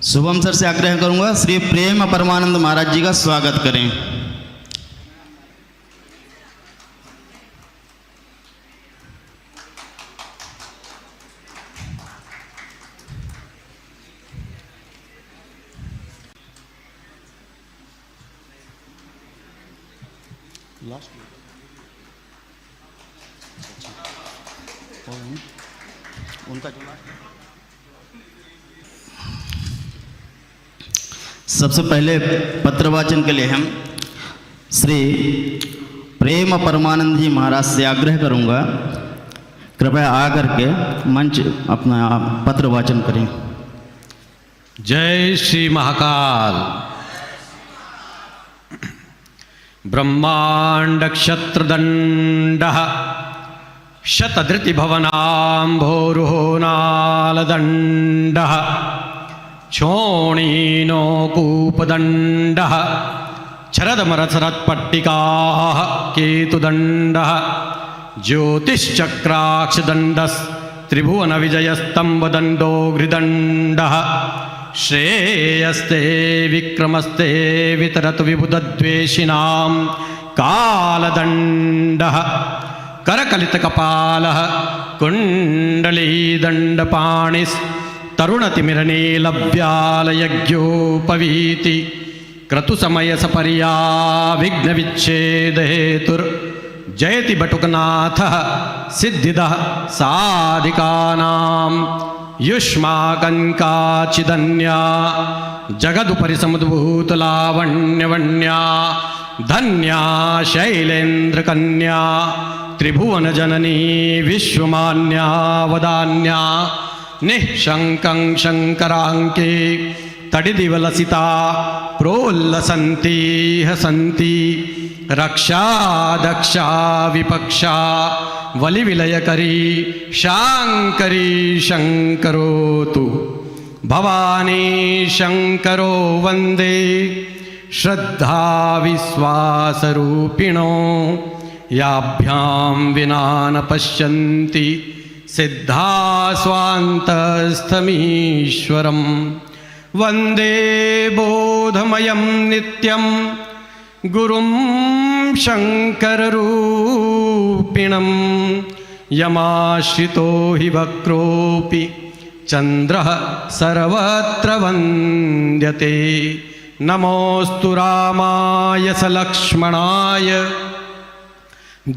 Shubham sir से आग्रह करूंगा श्री प्रेम परमानंद महाराज जी का स्वागत करें। उनका सबसे पहले पत्र वाचन के लिए हम श्री प्रेम परमानंद जी महाराज से आग्रह करूंगा, कृपया आकर के मंच अपना पत्र वाचन करें। जय श्री महाकाल। ब्रह्मांड क्षत्रदंडः शतधृति भवनाम्भोरुहो नालदंडः क्षोणीनो कूपदंडः शरदमरसरत्पट्टिकाः केतुदंडः ज्योतिश्चक्राक्षदंडस्त्रिभुवनविजयस्तम्भदण्डो घृदण्डः श्रेयस्ते विक्रमस्ते वितरतु विबुधद्वेषिणां कालदण्डः करकलितकपालः कुण्डलीदण्डपाणिस्तरुणतिमिरनीलव्यालयज्ञोपवीति क्रतुसमयसपर्या विघ्नविच्छेदहेतुर्जयति बटुकनाथः सिद्धिदः साधिकानां युष्माकङ्काचिदन्या जगदुपरि समुद्भूतलावण्यवन्या धन्या शैलेन्द्रकन्या त्रिभुवनजननी विश्वमान्या वदान्या निःशङ्कं शङ्कराङ्के तडिदिवलसिता प्रोल्लसन्ति हसन्ति रक्षा दक्षा विपक्षा वलिविलयकरी शाङ्करी शङ्करोतु भवानी शङ्करो वन्दे श्रद्धा विश्वासरूपिणो याभ्यां विना न पश्यन्ति सिद्धा स्वान्तस्थमीश्वरं वन्दे बोधमयं नित्यं गुरुं शङ्कररूपिणं यमाश्रितो हि वक्रोऽपि चन्द्रः सर्वत्र वन्द्यते नमोऽस्तु रामाय सलक्ष्मणाय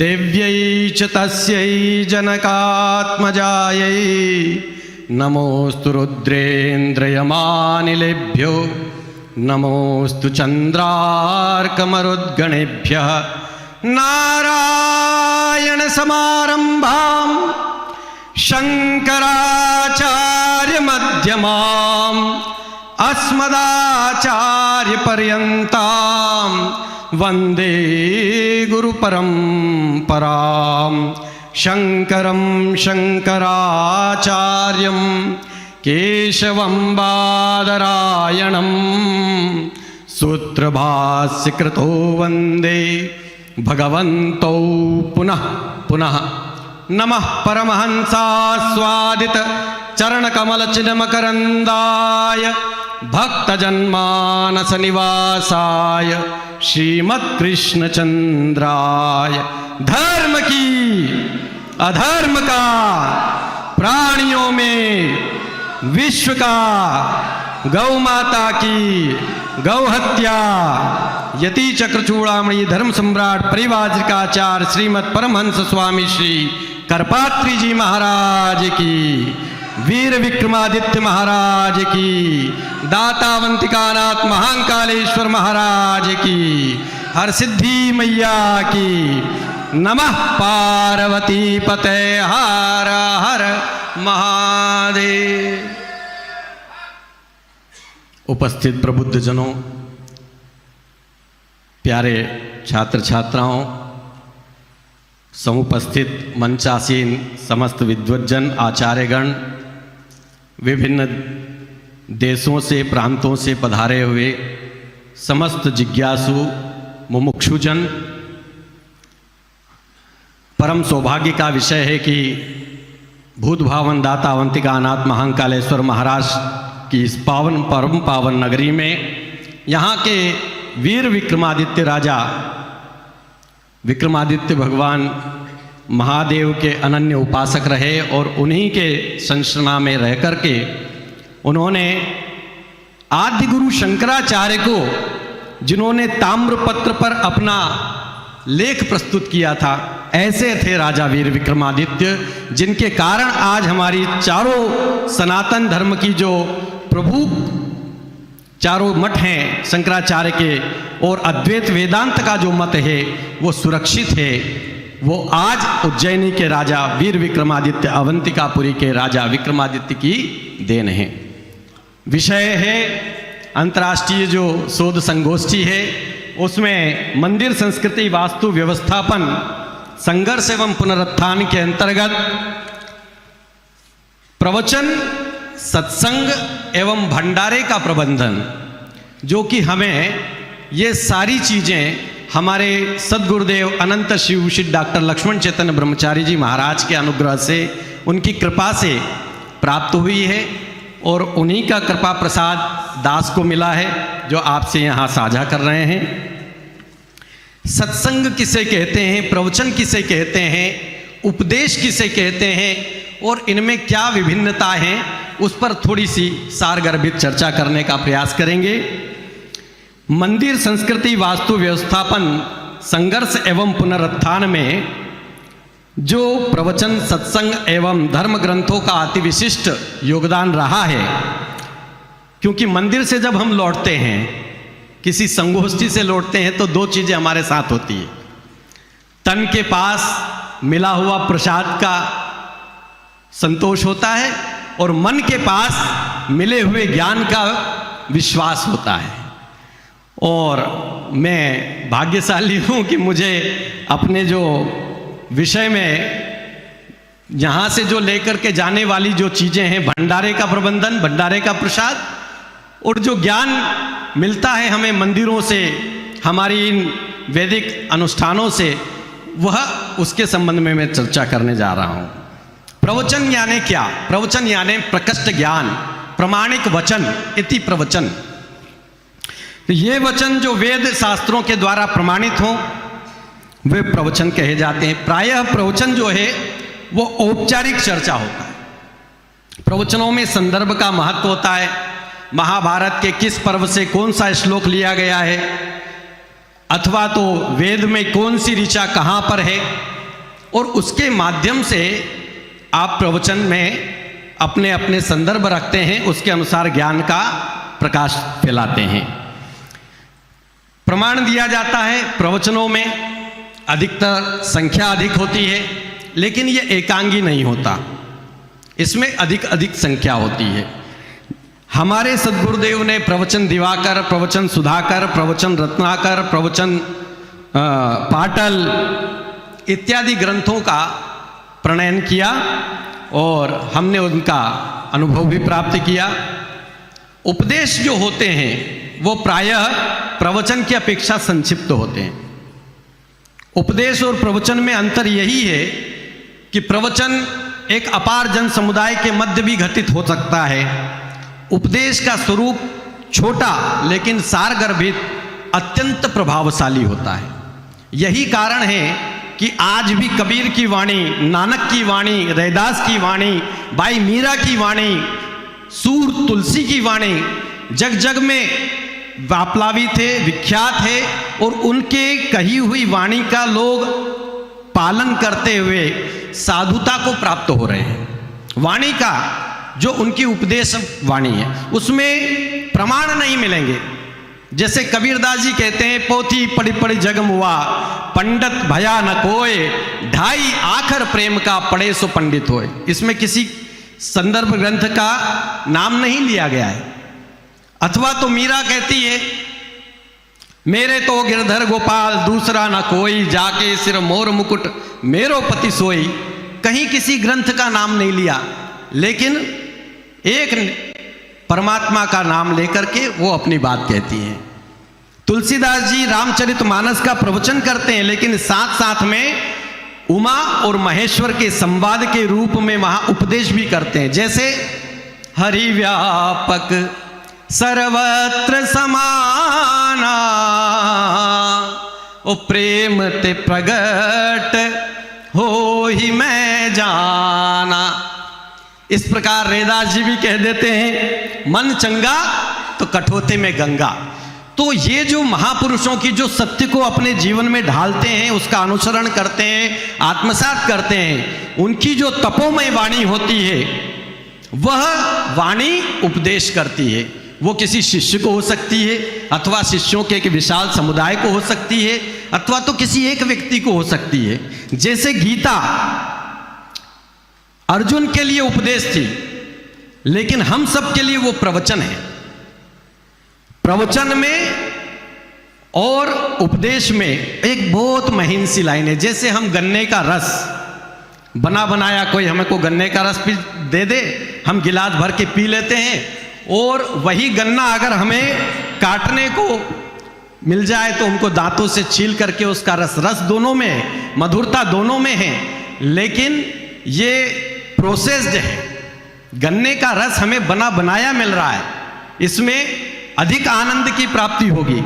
देव्यै च तस्यै जनकात्मजायै नमोऽस्तु रुद्रेन्द्रयमानिलेभ्यो नमोऽस्तु चन्द्रार्कमरुद्गणेभ्यः नारायणसमारम्भां शङ्कराचार्यमध्यमाम् अस्मदाचार्यपर्यन्तां वन्दे गुरुपरम्परां शङ्करं शङ्कराचार्यं केशवं बादरायणं सूत्रभाष्यकृतो वन्दे भगवन्तौ पुनः पुनः। नमः परमहंसास्वादित चरणकमलचिन्मकरन्दाय भक्तजन्मानसनिवासाय श्रीमत्कृष्णचन्द्राय धर्म की अधर्म का प्राणियों में विश्व का गौ माता की गौ हत्या यति चक्रचूड़ामणि धर्म सम्राट परिवाजिकाचार्य श्रीमद परमहंस स्वामी श्री करपात्री जी महाराज की, वीर विक्रमादित्य महाराज की, दातावंतिकानाथ महाकालेश्वर महाराज की, हर सिद्धि मैया की, नमः पार्वती पते हर हर महादेव। उपस्थित प्रबुद्ध जनों, प्यारे छात्र छात्राओं, समुपस्थित मंचासीन समस्त विद्वज्जन आचार्यगण, विभिन्न देशों से प्रांतों से पधारे हुए समस्त जिज्ञासु मुमुक्षुजन, परम सौभाग्य का विषय है कि भूत भावन दाता अवंतिका अनाथ महाकालेश्वर महाराज की इस पावन परम पावन नगरी में यहाँ के वीर विक्रमादित्य राजा विक्रमादित्य भगवान महादेव के अनन्य उपासक रहे और उन्हीं के संरचना में रह कर के उन्होंने आदि गुरु शंकराचार्य को, जिन्होंने ताम्रपत्र पर अपना लेख प्रस्तुत किया था, ऐसे थे राजा वीर विक्रमादित्य, जिनके कारण आज हमारी चारों सनातन धर्म की जो प्रभु चारों मठ हैं शंकराचार्य के और अद्वैत वेदांत का जो मत है वो सुरक्षित है। वो आज उज्जैनी के राजा वीर विक्रमादित्य, अवंतिकापुरी के राजा विक्रमादित्य की देन है। विषय है अंतर्राष्ट्रीय जो शोध संगोष्ठी है, उसमें मंदिर संस्कृति वास्तु व्यवस्थापन संघर्ष एवं पुनरुत्थान के अंतर्गत प्रवचन, सत्संग एवं भंडारे का प्रबंधन, जो कि हमें ये सारी चीज़ें हमारे सद्गुरुदेव अनंत शिव श्री डॉक्टर लक्ष्मण चैतन्य ब्रह्मचारी जी महाराज के अनुग्रह से, उनकी कृपा से प्राप्त हुई है और उन्हीं का कृपा प्रसाद दास को मिला है, जो आपसे यहाँ साझा कर रहे हैं। सत्संग किसे कहते हैं, प्रवचन किसे कहते हैं, उपदेश किसे कहते हैं और इनमें क्या विभिन्नता है, उस पर थोड़ी सी सारगर्भित चर्चा करने का प्रयास करेंगे। मंदिर संस्कृति वास्तु व्यवस्थापन संघर्ष एवं पुनरुत्थान में जो प्रवचन, सत्संग एवं धर्म ग्रंथों का अति विशिष्ट योगदान रहा है, क्योंकि मंदिर से जब हम लौटते हैं, किसी संगोष्ठी से लौटते हैं, तो दो चीज़ें हमारे साथ होती है। तन के पास मिला हुआ प्रसाद का संतोष होता है और मन के पास मिले हुए ज्ञान का विश्वास होता है। और मैं भाग्यशाली हूँ कि मुझे अपने जो विषय में यहाँ से जो लेकर के जाने वाली जो चीज़ें हैं, भंडारे का प्रबंधन, भंडारे का प्रसाद और जो ज्ञान मिलता है हमें मंदिरों से, हमारी इन वैदिक अनुष्ठानों से, वह उसके संबंध में मैं चर्चा करने जा रहा हूँ। प्रवचन यानी क्या? प्रवचन यानी प्रकृष्ट ज्ञान, प्रमाणिक वचन इति प्रवचन। तो ये वचन जो वेद शास्त्रों के द्वारा प्रमाणित हों, वे प्रवचन कहे जाते हैं। प्रायः प्रवचन जो है वो औपचारिक चर्चा होता है। प्रवचनों में संदर्भ का महत्व होता है। महाभारत के किस पर्व से कौन सा श्लोक लिया गया है, अथवा तो वेद में कौन सी ऋचा कहाँ पर है, और उसके माध्यम से आप प्रवचन में अपने अपने संदर्भ रखते हैं, उसके अनुसार ज्ञान का प्रकाश फैलाते हैं। प्रमाण दिया जाता है प्रवचनों में, अधिकतर संख्या अधिक होती है, लेकिन ये एकांगी नहीं होता, इसमें अधिक संख्या होती है। हमारे सद्गुरुदेव ने प्रवचन दिवाकर, प्रवचन सुधाकर, प्रवचन रत्नाकर, प्रवचन पाटल इत्यादि ग्रंथों का प्रणयन किया और हमने उनका अनुभव भी प्राप्त किया। उपदेश जो होते हैं वो प्रायः प्रवचन की अपेक्षा संक्षिप्त होते हैं। उपदेश और प्रवचन में अंतर यही है कि प्रवचन एक अपार जन समुदाय के मध्य भी घटित हो सकता है। उपदेश का स्वरूप छोटा लेकिन सारगर्भित अत्यंत प्रभावशाली होता है। यही कारण है कि आज भी कबीर की वाणी, नानक की वाणी, रैदास की वाणी, भाई मीरा की वाणी, सूर तुलसी की वाणी जग जग में वापलावी थे, विख्यात है, और उनके कही हुई वाणी का लोग पालन करते हुए साधुता को प्राप्त हो रहे हैं। वाणी का जो उनकी उपदेश वाणी है उसमें प्रमाण नहीं मिलेंगे। जैसे कबीरदास जी कहते हैं, पोथी पढ़ी पढ़ी जग मुआ, पंडित भया न कोय, ढाई आखर प्रेम का पढ़े सो पंडित होए। इसमें किसी संदर्भ ग्रंथ का नाम नहीं लिया गया है। अथवा तो मीरा कहती है, मेरे तो गिरधर गोपाल दूसरा न कोई, जाके सिर मोर मुकुट मेरो पति सोई। कहीं किसी ग्रंथ का नाम नहीं लिया, लेकिन एक परमात्मा का नाम लेकर के वो अपनी बात कहती हैं। तुलसीदास जी रामचरितमानस का प्रवचन करते हैं, लेकिन साथ साथ में उमा और महेश्वर के संवाद के रूप में वहां उपदेश भी करते हैं। जैसे हरि व्यापक सर्वत्र समाना, ओ प्रेम ते प्रगट हो ही मैं जाना। इस प्रकार रैदास जी भी कह देते हैं, मन चंगा तो कठोते में गंगा। तो ये जो महापुरुषों की जो सत्य को अपने जीवन में ढालते हैं, उसका अनुसरण करते हैं, आत्मसात करते हैं, उनकी जो तपोमय वाणी होती है वह वाणी उपदेश करती है। वो किसी शिष्य को हो सकती है, अथवा शिष्यों के एक विशाल समुदाय को हो सकती है, अथवा तो किसी एक व्यक्ति को हो सकती है। जैसे गीता अर्जुन के लिए उपदेश थी, लेकिन हम सब के लिए वो प्रवचन है। प्रवचन में और उपदेश में एक बहुत महीन सी लाइन है। जैसे हम गन्ने का रस बना बनाया कोई हमें को गन्ने का रस दे दे, हम गिलास भर के पी लेते हैं, और वही गन्ना अगर हमें काटने को मिल जाए तो हमको दांतों से छील करके उसका रस दोनों में है, मधुरता दोनों में है, लेकिन ये प्रोसेस्ड है। गन्ने का रस हमें बना बनाया मिल रहा है, इसमें अधिक आनंद की प्राप्ति होगी।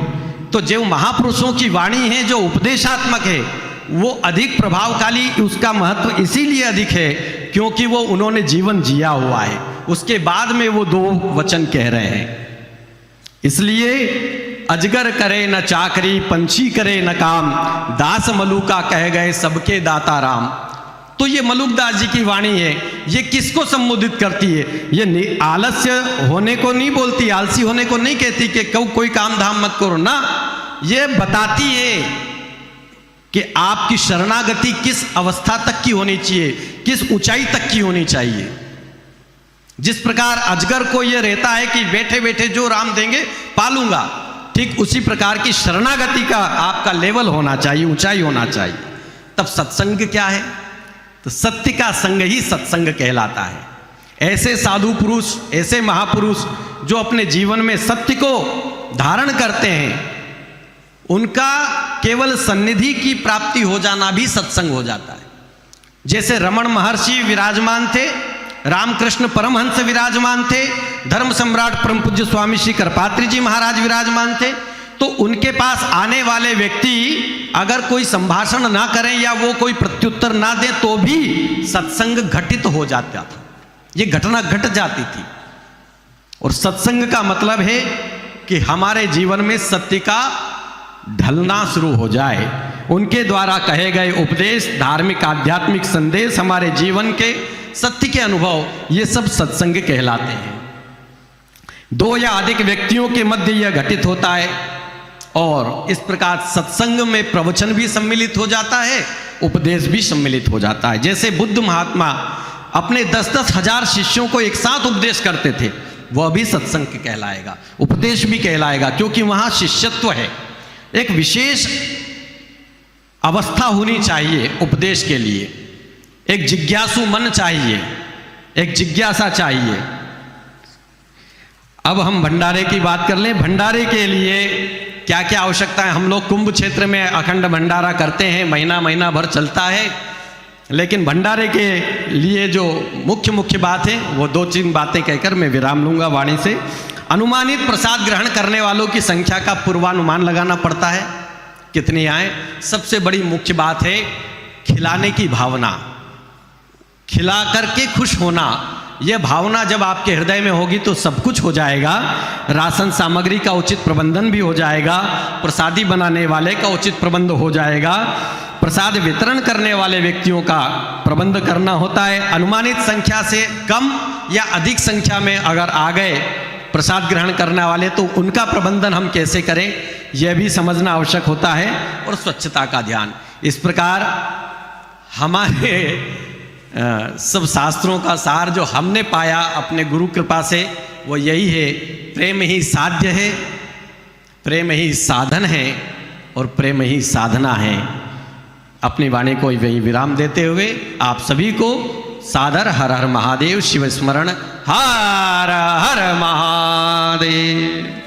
तो जो महापुरुषों की वाणी है, जो उपदेशात्मक है, वो अधिक प्रभावशाली, उसका महत्व इसीलिए अधिक है क्योंकि वो उन्होंने जीवन जिया हुआ है। उसके बाद में वो दो वचन कह रहे हैं। इसलिए अजगर करे न चाकरी, पंछी करे न काम, दास मलुका कह गए सबके दाता राम। तो ये मलुकदास जी की वाणी है। ये किसको संबोधित करती है? ये आलस्य होने को नहीं बोलती, आलसी होने को नहीं कहती कि कोई काम धाम मत करो ना। ये बताती है कि आपकी शरणागति किस अवस्था तक की होनी चाहिए, किस ऊंचाई तक की होनी चाहिए। जिस प्रकार अजगर को यह रहता है कि बैठे बैठे जो राम देंगे पालूंगा, ठीक उसी प्रकार की शरणागति का आपका लेवल होना चाहिए, ऊंचाई होना चाहिए। तब सत्संग क्या है? तो सत्य का संग ही सत्संग कहलाता है। ऐसे साधु पुरुष, ऐसे महापुरुष जो अपने जीवन में सत्य को धारण करते हैं, उनका केवल सन्निधि की प्राप्ति हो जाना भी सत्संग हो जाता है। जैसे रमण महर्षि विराजमान थे, रामकृष्ण परमहंस विराजमान थे, धर्म सम्राट परम पूज्य स्वामी श्री करपात्री जी महाराज विराजमान थे। तो उनके पास आने वाले व्यक्ति अगर कोई संभाषण ना करें या वो कोई प्रत्युत्तर ना दें तो भी सत्संग घटित हो जाता था, ये घटना घट जाती थी। और सत्संग का मतलब है कि हमारे जीवन में सत्य का ढलना शुरू हो जाए। उनके द्वारा कहे गए उपदेश, धार्मिक आध्यात्मिक संदेश, हमारे जीवन के सत्य के अनुभव, ये सब सत्संग कहलाते हैं। दो या अधिक व्यक्तियों के मध्य यह घटित होता है और इस प्रकार सत्संग में प्रवचन भी सम्मिलित हो जाता है, उपदेश भी सम्मिलित हो जाता है। जैसे बुद्ध महात्मा अपने 10-10 हजार शिष्यों को एक साथ उपदेश करते थे, वह भी सत्संग कहलाएगा, उपदेश भी कहलाएगा, क्योंकि वहां शिष्यत्व है। एक विशेष अवस्था होनी चाहिए उपदेश के लिए, एक जिज्ञासु मन चाहिए, एक जिज्ञासा चाहिए। अब हम भंडारे की बात कर लें। भंडारे के लिए क्या क्या आवश्यकता है? हम लोग कुंभ क्षेत्र में अखंड भंडारा करते हैं, महीना भर चलता है। लेकिन भंडारे के लिए जो मुख्य बात है वो 2-3 बातें कहकर मैं विराम लूंगा वाणी से। अनुमानित प्रसाद ग्रहण करने वालों की संख्या का पूर्वानुमान लगाना पड़ता है, कितनी आए। सबसे बड़ी मुख्य बात है खिलाने की भावना, खिला करके खुश होना। यह भावना जब आपके हृदय में होगी तो सब कुछ हो जाएगा। राशन सामग्री का उचित प्रबंधन भी हो जाएगा, प्रसादी बनाने वाले का उचित प्रबंध हो जाएगा, प्रसाद वितरण करने वाले व्यक्तियों का प्रबंध करना होता है। अनुमानित संख्या से कम या अधिक संख्या में अगर आ गए प्रसाद ग्रहण करने वाले तो उनका प्रबंधन हम कैसे करें, यह भी समझना आवश्यक होता है। और स्वच्छता का ध्यान। इस प्रकार हमारे सब शास्त्रों का सार जो हमने पाया अपने गुरु कृपा से वो यही है, प्रेम ही साध्य है, प्रेम ही साधन है और प्रेम ही साधना है। अपनी वाणी को वही विराम देते हुए आप सभी को सादर हर हर महादेव शिव स्मरण, हर हर महादेव।